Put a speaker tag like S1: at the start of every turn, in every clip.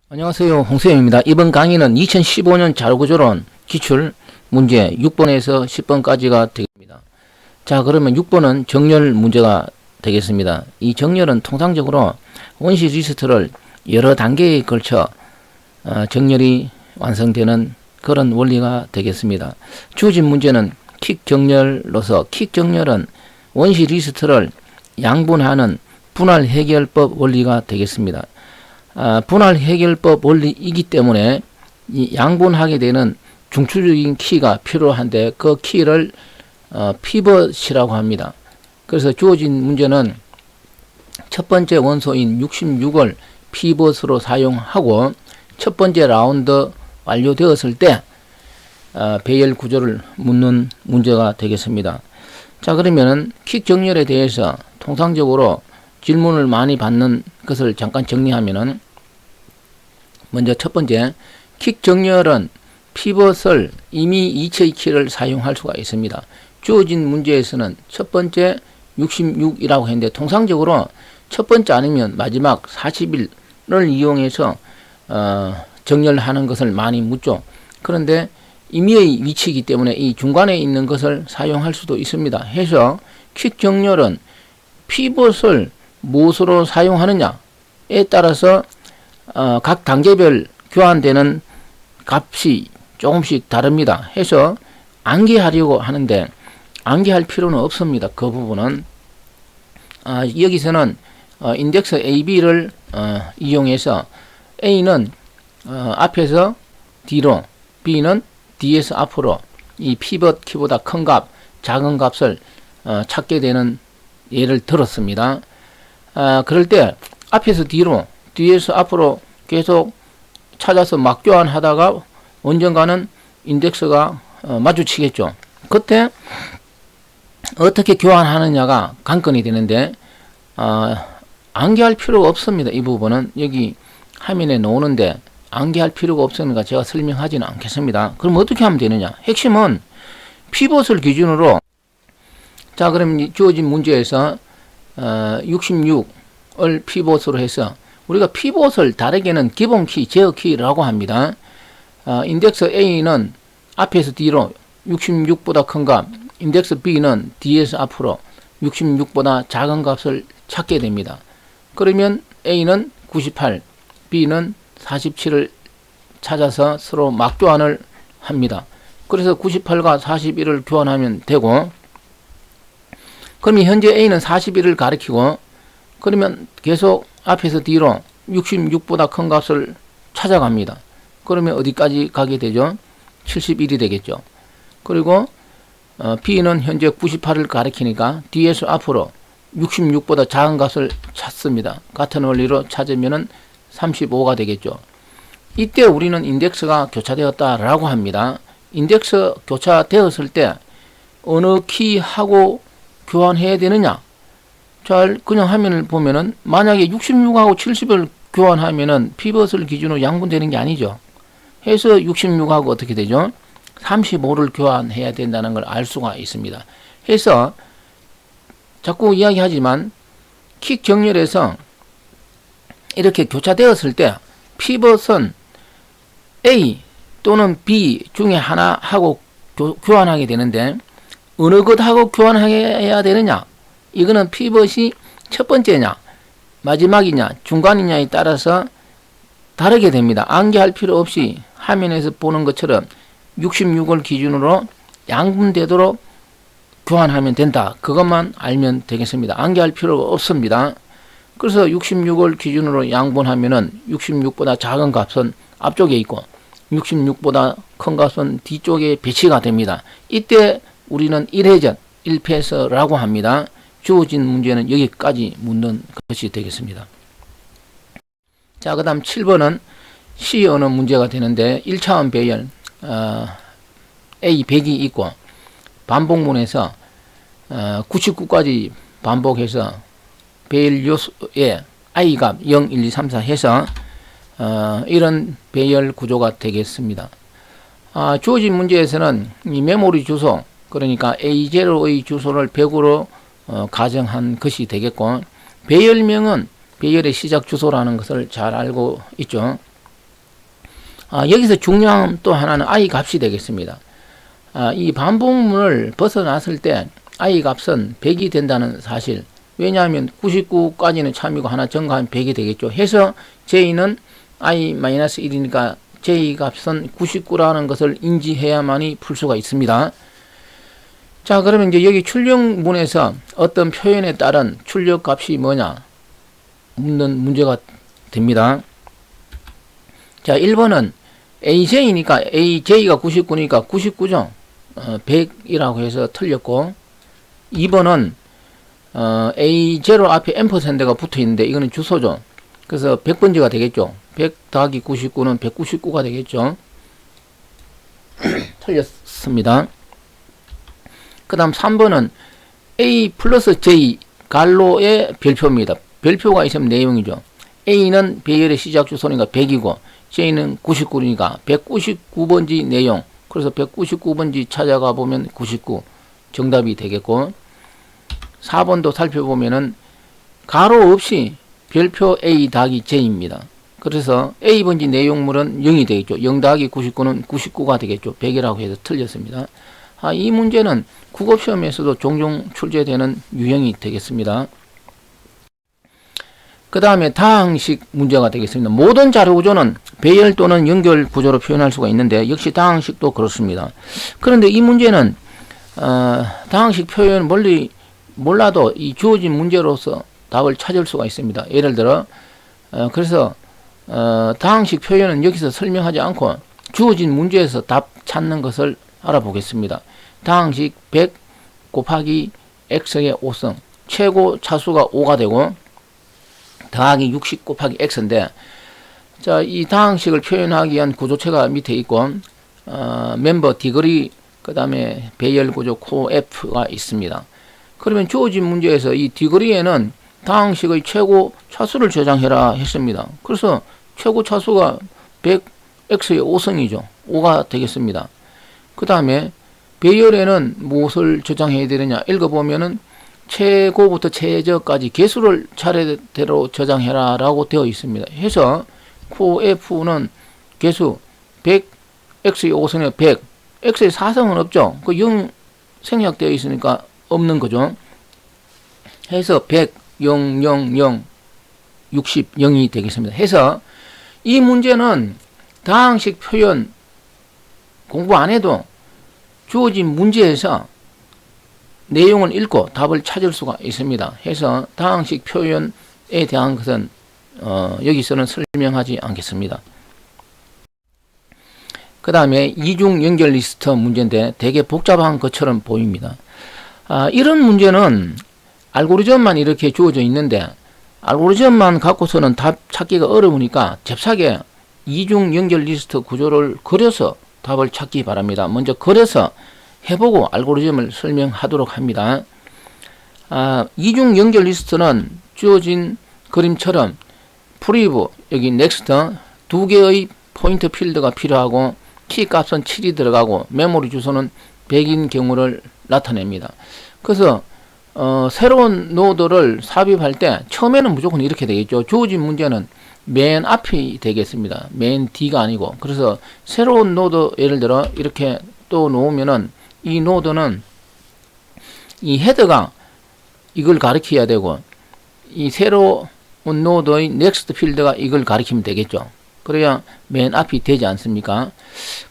S1: 안녕하세요. 홍수영입니다. 이번 강의는 2015년 자료구조론 기출 문제 6번에서 10번까지가 되겠습니다. 자, 그러면 6번은 정렬 문제가 되겠습니다. 이 정렬은 통상적으로 원시 리스트를 여러 단계에 걸쳐 정렬이 완성되는 그런 원리가 되겠습니다. 주어진 문제는 킥 정렬로서, 킥 정렬은 원시 리스트를 양분하는 분할 해결법 원리가 되겠습니다. 분할 해결법 원리이기 때문에 이 양분하게 되는 중추적인 키가 필요한데 그 키를 피벗이라고 합니다. 그래서 주어진 문제는 첫 번째 원소인 66을 피벗으로 사용하고 첫 번째 라운드 완료되었을 때 배열 구조를 묻는 문제가 되겠습니다. 자, 그러면은 킥 정렬에 대해서 통상적으로 질문을 많이 받는 것을 잠깐 정리하면은, 먼저 첫 번째, 킥 정렬은 피벗을 이미 이체의 키를 사용할 수가 있습니다. 주어진 문제에서는 첫 번째 66이라고 했는데 통상적으로 첫 번째 아니면 마지막 40일을 이용해서 정렬하는 것을 많이 묻죠. 그런데 임의의 위치이기 때문에 이 중간에 있는 것을 사용할 수도 있습니다. 해서 킥 정렬은 피벗을 무엇으로 사용하느냐에 따라서 각 단계별 교환되는 값이 조금씩 다릅니다. 해서 암기하려고 하는데 암기할 필요는 없습니다. 그 부분은 여기서는 인덱스 AB를 이용해서 A는 앞에서 D로, B는 D에서 앞으로 이 피벗 키보다 큰 값, 작은 값을 찾게 되는 예를 들었습니다. 그럴 때 앞에서 D로, 뒤에서 앞으로 계속 찾아서 막 교환하다가 언젠가는 인덱스가 마주치겠죠. 그때 어떻게 교환하느냐가 관건이 되는데 암기할 필요가 없습니다. 이 부분은 여기 화면에 놓는데 암기할 필요가 없으니까 제가 설명하지는 않겠습니다. 그럼 어떻게 하면 되느냐? 핵심은 피벗을 기준으로, 자, 그럼 주어진 문제에서 66을 피벗으로 해서 우리가 피벗을 다르게는 기본키, 제어키라고 합니다. 인덱스 A는 앞에서 D로 66보다 큰 값, 인덱스 B는 D에서 앞으로 66보다 작은 값을 찾게 됩니다. 그러면 A는 98, B는 47을 찾아서 서로 막교환을 합니다. 그래서 98과 41을 교환하면 되고, 그러면 현재 A는 41을 가리키고, 그러면 계속 앞에서 D로 66보다 큰 값을 찾아갑니다. 그러면 어디까지 가게 되죠? 71이 되겠죠. 그리고 B는 현재 98을 가리키니까 D에서 앞으로 66보다 작은 값을 찾습니다. 같은 원리로 찾으면 35가 되겠죠. 이때 우리는 인덱스가 교차되었다라고 합니다. 인덱스 교차되었을 때 어느 키하고 교환해야 되느냐? 잘 그냥 화면을 보면은 만약에 66하고 70을 교환하면은 피벗을 기준으로 양분되는 게 아니죠. 해서 66하고 어떻게 되죠? 35를 교환해야 된다는 걸 알 수가 있습니다. 해서 자꾸 이야기하지만 킥 정렬에서 이렇게 교차되었을 때 피벗은 A 또는 B 중에 하나하고 교환하게 되는데 어느 것하고 교환해야 되느냐? 이거는 피벗이 첫 번째냐, 마지막이냐, 중간이냐에 따라서 다르게 됩니다. 암기할 필요 없이 화면에서 보는 것처럼 66을 기준으로 양분되도록 교환하면 된다. 그것만 알면 되겠습니다. 암기할 필요가 없습니다. 그래서 66을 기준으로 양분하면은 66보다 작은 값은 앞쪽에 있고 66보다 큰 값은 뒤쪽에 배치가 됩니다. 이때 우리는 1회전, 1패스라고 합니다. 주어진 문제는 여기까지 묻는 것이 되겠습니다. 자, 그 다음 7번은 C 어느 문제가 되는데 1차원 배열 A 100이 있고 반복문에서 99까지 반복해서 배열 요소에 I 값 0, 1, 2, 3, 4 해서 이런 배열 구조가 되겠습니다. 주어진 문제에서는 이 메모리 주소, 그러니까 A0의 주소를 100으로 가정한 것이 되겠고, 배열명은 배열의 시작 주소라는 것을 잘 알고 있죠. 여기서 중요한 또 하나는 I 값이 되겠습니다. 이 반복문을 벗어났을 때 I 값은 100이 된다는 사실. 왜냐하면 99까지는 참이고 하나 증가하면 100이 되겠죠. 해서 J는 I-1이니까 J 값은 99라는 것을 인지해야만이 풀 수가 있습니다. 자, 그러면 이제 여기 출력문에서 어떤 표현에 따른 출력 값이 뭐냐 묻는 문제가 됩니다. 자, 1번은 AJ니까 AJ가 99니까 99죠. 100이라고 해서 틀렸고, 2번은 A0 앞에 앰퍼샌드가 붙어 있는데 이거는 주소죠. 그래서 100번지가 되겠죠. 100 더하기 99는 199가 되겠죠. 틀렸습니다. 그 다음 3번은 A 플러스 J 갈로의 별표입니다. 별표가 있으면 내용이죠. A는 배열의 시작 주소니까 100이고 J는 99니까 199번지 내용. 그래서 199번지 찾아가 보면 99 정답이 되겠고, 4번도 살펴보면은 가로 없이 별표 A 더하기 J입니다. 그래서 A번지 내용물은 0이 되겠죠. 0 더하기 99는 99가 되겠죠. 100이라고 해서 틀렸습니다. 이 문제는 국어시험에서도 종종 출제되는 유형이 되겠습니다. 그 다음에 다항식 문제가 되겠습니다. 모든 자료 구조는 배열 또는 연결 구조로 표현할 수가 있는데 역시 다항식도 그렇습니다. 그런데 이 문제는 다항식 표현 멀리 몰라도 이 주어진 문제로서 답을 찾을 수가 있습니다. 예를 들어 그래서 다항식 표현은 여기서 설명하지 않고 주어진 문제에서 답 찾는 것을 알아보겠습니다. 다항식 100 곱하기 x의 5성, 최고 차수가 5가 되고 더하기 60 곱하기 x인데, 자, 이 다항식을 표현하기 위한 구조체가 밑에 있고 멤버 디그리, 그 다음에 배열 구조 코 F가 있습니다. 그러면 주어진 문제에서 이 디그리에는 다항식의 최고 차수를 저장해라 했습니다. 그래서 최고 차수가 100x의 5성이죠. 5가 되겠습니다. 그 다음에 배열에는 무엇을 저장해야 되느냐 읽어보면은 최고부터 최저까지 개수를 차례대로 저장해라 라고 되어 있습니다. 해서 QF는 개수 100, X의 5성에 100, X의 4성은 없죠. 그 0 생략되어 있으니까 없는 거죠. 해서 100, 0, 0, 0, 60, 0이 되겠습니다. 해서 이 문제는 다항식 표현 공부 안 해도 주어진 문제에서 내용을 읽고 답을 찾을 수가 있습니다. 해서 다항식 표현에 대한 것은 여기서는 설명하지 않겠습니다. 그 다음에 이중 연결 리스트 문제인데 되게 복잡한 것처럼 보입니다. 이런 문제는 알고리즘만 이렇게 주어져 있는데 알고리즘만 갖고서는 답 찾기가 어려우니까 잽싸게 이중 연결 리스트 구조를 그려서 답을 찾기 바랍니다. 먼저 그려서 해보고 알고리즘을 설명하도록 합니다. 이중 연결 리스트는 주어진 그림처럼 프리브, 여기 넥스트 두 개의 포인트 필드가 필요하고 키 값은 7이 들어가고 메모리 주소는 100인 경우를 나타냅니다. 그래서 새로운 노드를 삽입할 때 처음에는 무조건 이렇게 되겠죠. 주어진 문제는 맨 앞이 되겠습니다. 맨 D가 아니고. 그래서 새로운 노드 예를 들어 이렇게 또 놓으면은 이 노드는 이 헤더가 이걸 가리켜야 되고 이 새로운 노드의 넥스트 필드가 이걸 가리키면 되겠죠. 그래야 맨 앞이 되지 않습니까?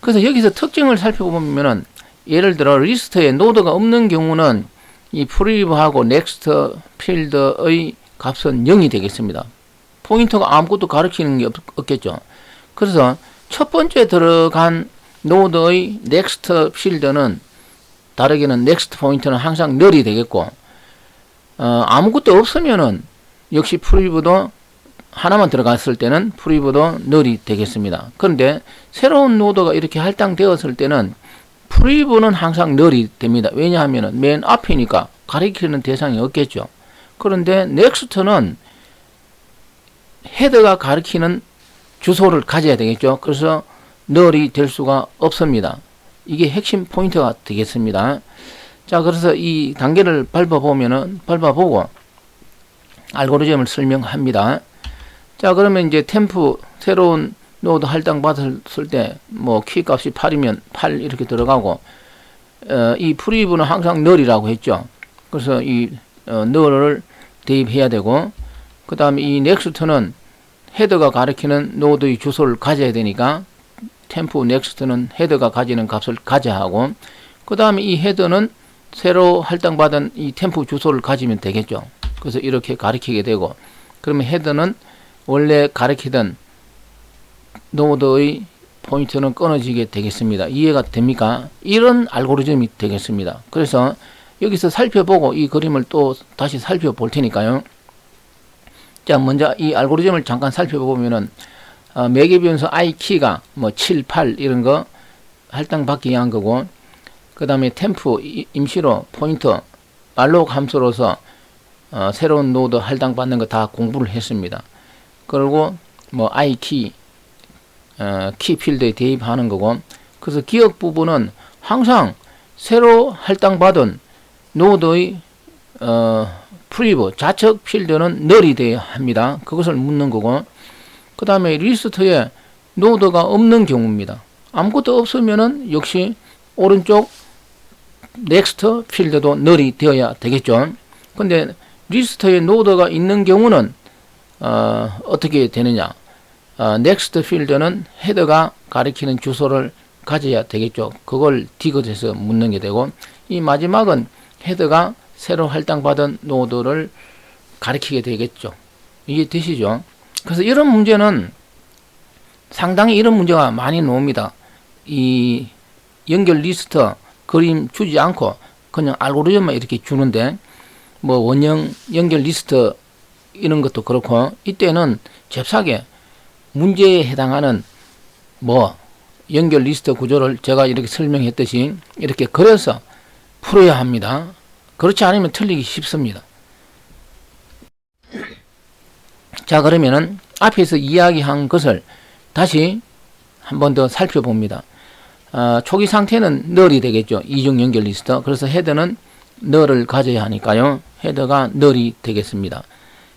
S1: 그래서 여기서 특징을 살펴보면은 예를 들어 리스트에 노드가 없는 경우는 이 프리브하고 넥스트 필드의 값은 0이 되겠습니다. 포인터가 아무것도 가리키는 게 없겠죠. 그래서 첫 번째 들어간 노드의 넥스트 필드는 다르게는 넥스트 포인트는 항상 null이 되겠고 아무것도 없으면은 역시 프리브도 하나만 들어갔을 때는 프리브도 null이 되겠습니다. 그런데 새로운 노드가 이렇게 할당되었을 때는 프리브는 항상 null이 됩니다. 왜냐하면 맨 앞이니까 가리키는 대상이 없겠죠. 그런데 넥스트는 헤더가 가리키는 주소를 가져야 되겠죠. 그래서 null이 될 수가 없습니다. 이게 핵심 포인트가 되겠습니다. 자, 그래서 이 단계를 밟아보고 알고리즘을 설명합니다. 자, 그러면 이제 템프 새로운 노드 할당 받았을 때 뭐 키 값이 8이면 8 이렇게 들어가고, 이 프리브는 항상 널이라고 했죠. 그래서 이 널을 대입해야 되고, 그 다음에 이 넥스트는 헤더가 가리키는 노드의 주소를 가져야 되니까 템프 넥스트는 헤더가 가지는 값을 가져야 하고, 그 다음에 이 헤더는 새로 할당받은 이 템프 주소를 가지면 되겠죠. 그래서 이렇게 가리키게 되고, 그러면 헤더는 원래 가리키던 노드의 포인트는 끊어지게 되겠습니다. 이해가 됩니까? 이런 알고리즘이 되겠습니다. 그래서 여기서 살펴보고 이 그림을 또 다시 살펴볼 테니까요. 자, 먼저 이 알고리즘을 잠깐 살펴보면은 매개 변수 i 키가 뭐 7, 8 이런 거 할당받기 위한 거고, 그 다음에 템프 임시로 포인터 알록 함수로서 새로운 노드 할당받는 거 다 공부를 했습니다. 그리고 뭐 i 키 키 필드에 대입하는 거고, 그래서 기억 부분은 항상 새로 할당받은 노드의 프리브 좌측 필드는 널이 되어야 합니다. 그것을 묻는 거고, 그 다음에 리스트에 노드가 없는 경우입니다. 아무것도 없으면은 역시 오른쪽 넥스트 필드도 널이 되어야 되겠죠. 근데 리스트에 노드가 있는 경우는 어떻게 되느냐? 넥스트 필드는 헤더가 가리키는 주소를 가져야 되겠죠. 그걸 디귿에서 묻는 게 되고, 이 마지막은 헤더가 새로 할당받은 노드를 가리키게 되겠죠. 이게 되시죠? 그래서 이런 문제는 상당히 이런 문제가 많이 나옵니다. 이 연결 리스트 그림 주지 않고 그냥 알고리즘만 이렇게 주는데, 뭐 원형 연결 리스트 이런 것도 그렇고, 이때는 잽싸게 문제에 해당하는 뭐 연결 리스트 구조를 제가 이렇게 설명했듯이 이렇게 그려서 풀어야 합니다. 그렇지 않으면 틀리기 쉽습니다. 자, 그러면은 앞에서 이야기한 것을 다시 한 번 더 살펴봅니다. 초기 상태는 널이 되겠죠. 이중 연결 리스트. 그래서 헤더는 널을 가져야 하니까요. 헤더가 널이 되겠습니다.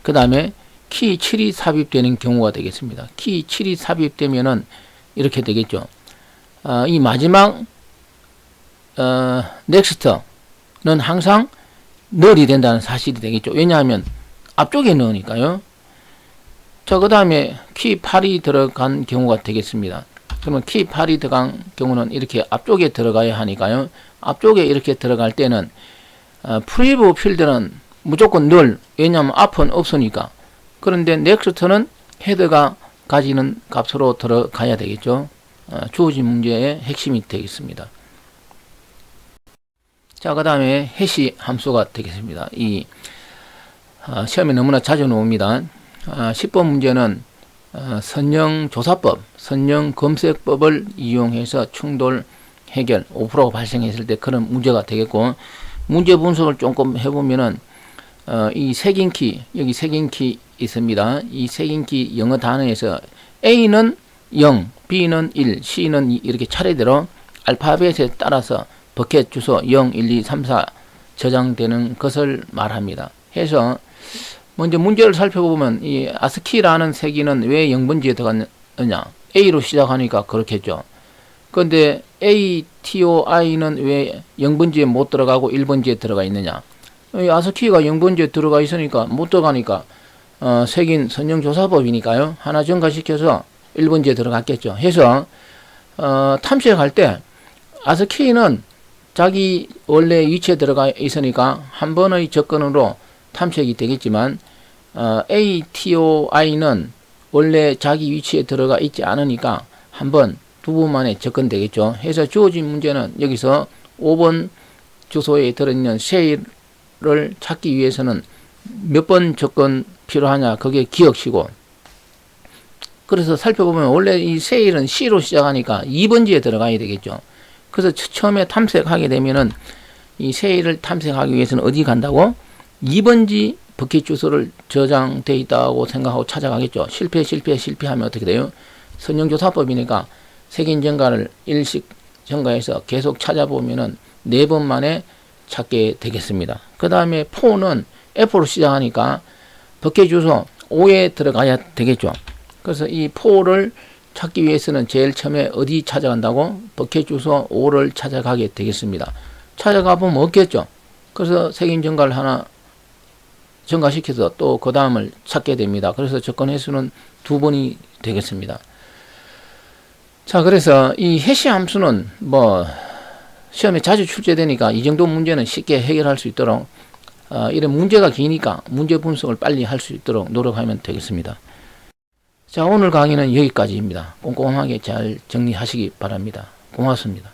S1: 그 다음에 키 7이 삽입되는 경우가 되겠습니다. 키 7이 삽입되면은 이렇게 되겠죠. 이 마지막 넥스트는 항상 널이 된다는 사실이 되겠죠. 왜냐하면 앞쪽에 넣으니까요. 자, 그 다음에 키 8이 들어간 경우가 되겠습니다. 그러면 키 8이 들어간 경우는 이렇게 앞쪽에 들어가야 하니까요. 앞쪽에 이렇게 들어갈 때는 프리브 필드는 무조건 널, 왜냐하면 앞은 없으니까. 그런데 넥스트는 헤더가 가지는 값으로 들어가야 되겠죠. 주어진 문제의 핵심이 되겠습니다. 자, 그 다음에 해시 함수가 되겠습니다. 이 시험에 너무나 자주 나옵니다. 10번 문제는 선형조사법, 선형검색법을 이용해서 충돌 해결 5%가 발생했을 때 그런 문제가 되겠고, 문제 분석을 조금 해보면은 이 색인키, 여기 색인키 있습니다. 이 색인키 영어 단어에서 A는 0, B는 1, C는 2 이렇게 차례대로 알파벳에 따라서 버켓 주소 0, 1, 2, 3, 4 저장되는 것을 말합니다. 해서 먼저 문제를 살펴보면 이 아스키라는 세기는 왜 0번지에 들어갔느냐? A로 시작하니까 그렇겠죠. 그런데 ATOI는 왜 0번지에 못 들어가고 1번지에 들어가 있느냐? 이 아스키가 0번지에 들어가 있으니까 못 들어가니까 색인 선형조사법이니까요. 하나 증가시켜서 1번지에 들어갔겠죠. 해서 탐색할 때 아스키는 자기 원래 위치에 들어가 있으니까 한 번의 접근으로 탐색이 되겠지만 ATOI는 원래 자기 위치에 들어가 있지 않으니까 한 번, 두 번 만에 접근되겠죠. 해서 주어진 문제는 여기서 5번 주소에 들어있는 쉐일을 찾기 위해서는 몇 번 접근 필요하냐, 그게 기억시고, 그래서 살펴보면 원래 이 쉐일은 C로 시작하니까 2번지에 들어가야 되겠죠. 그래서 처음에 탐색하게 되면은 이 쉐일을 탐색하기 위해서는 어디 간다고? 2번지 버킷 주소를 저장되어 있다고 생각하고 찾아가겠죠. 실패하면 어떻게 돼요? 선형조사법이니까 색인 증가를 1씩 증가해서 계속 찾아보면은 4번 만에 찾게 되겠습니다. 그 다음에 4는 F로 시작하니까 버킷 주소 5에 들어가야 되겠죠. 그래서 이 4를 찾기 위해서는 제일 처음에 어디 찾아간다고? 버켓 주소 5를 찾아가게 되겠습니다. 찾아가 보면 없겠죠. 그래서 색임 증가를 하나 증가시켜서 또 그 다음을 찾게 됩니다. 그래서 접근 횟수는 2번이 되겠습니다. 자, 그래서 이 해시 함수는 뭐 시험에 자주 출제되니까 이 정도 문제는 쉽게 해결할 수 있도록 이런 문제가 기니까 문제 분석을 빨리 할 수 있도록 노력하면 되겠습니다. 자, 오늘 강의는 여기까지입니다. 꼼꼼하게 잘 정리하시기 바랍니다. 고맙습니다.